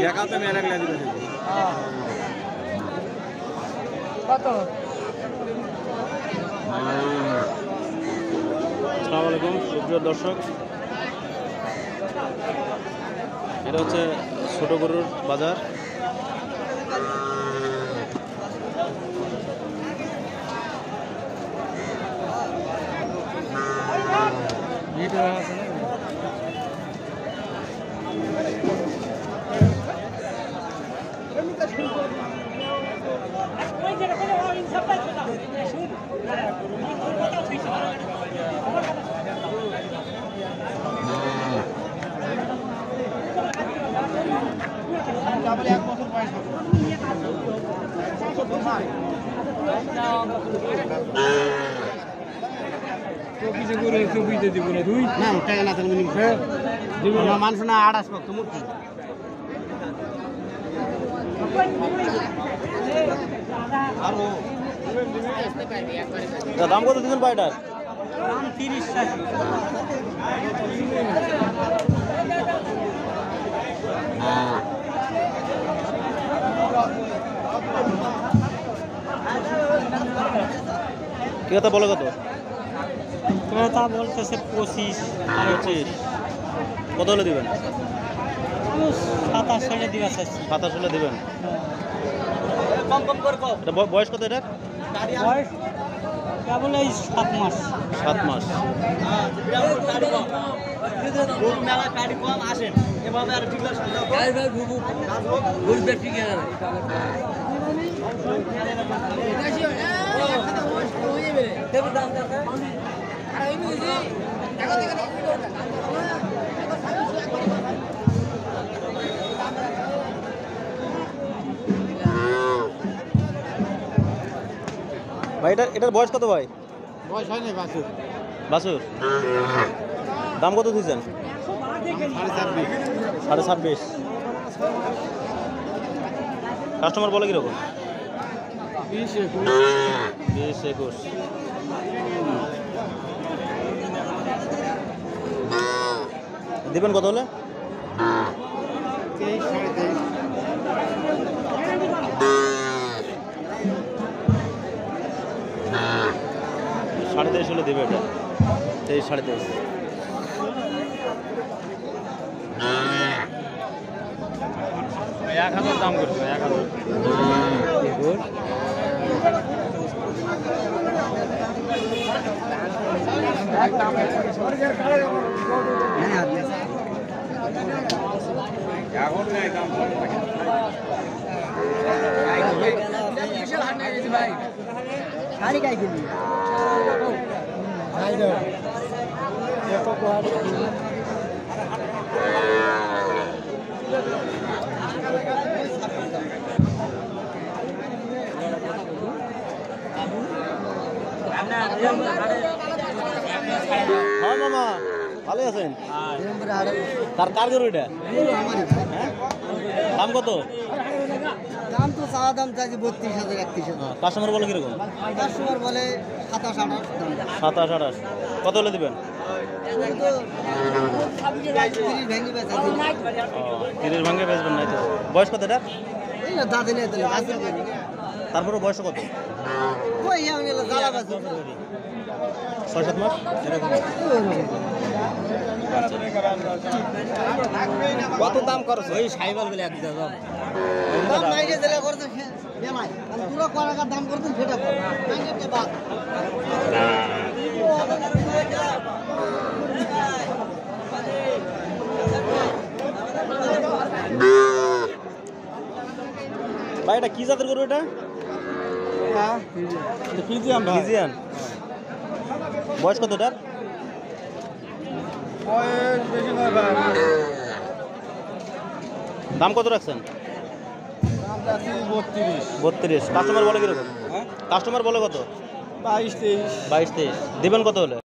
একাতে মেলা গেলে দিবে কত? আসসালামু আলাইকুম সুপ্রিয় দর্শক, এটা হচ্ছে ছোট গরুর বাজার। মানুষ না 28 লক্ষ মূর্তি দাম কত দিচ্ছেন পায়টার? 30। ক্রেতা বলে কত? ক্রেতা বলতেছে 25। 25। কত হলে দিবেন? 27 হলে দিবা চাচ্ছি। 27 হলে দিবেন। এটা বয়স কত এটার? বয়স কেবল এই 7 মাস। 7 মাস। ভাই এটার বয়স কত ভাই? বয়স হয়নি বাছুর। বাছুর দাম কত দিয়েছেন? 26.5। কাস্টমার বলে কিরকম? 20-21। দিবেন কত হলে? 23.5 হলে দেবে এটা। 23-23। দাম করছে 1000। এখন নাই দাম ভাই শাড়ি গাই কিনি ভাই দাও এত কোয়ারি হ্যাঁ মামা ভালো আছেন? কার গরু এটা? দাম কত? দাম তো চাওয়া দাম চাইছে 32,000 31,000। কাস্টমার বলে কিরকম? কাস্টমার বলে 27-28 দাম। 27-28। কত হলে দিবেন? 30 ভেঙে বেচা 30 ভাঙে বেচবেন নাই তো? বয়স কত এটা? এই না দাদি নেই তো আছে করি তারপরে বয়স কত? কই এমন এলো জ্বালা বাজু 6-7 মাস এরকম। কত দাম করছ? ওই সাইবাল বলে এক দাম দাম নাই যে জেলা করতে বেমাই আর পুরো করাকা দাম করতেন সেটা কর নাইতে বাদ ভাই এটা কি জাতের গরু এটা? হ্যাঁ ফিজিয়াম ফিজিয়ান। বয়স কত এটার? বয়স বেশি নয় ভাই। দাম কত রাখছেন? দাম যাচ্ছে 32। 32। কাস্টমার বলে কিরকম? কাস্টমার বলে কত? 22-23। 22-23। দিবেন কত হলে?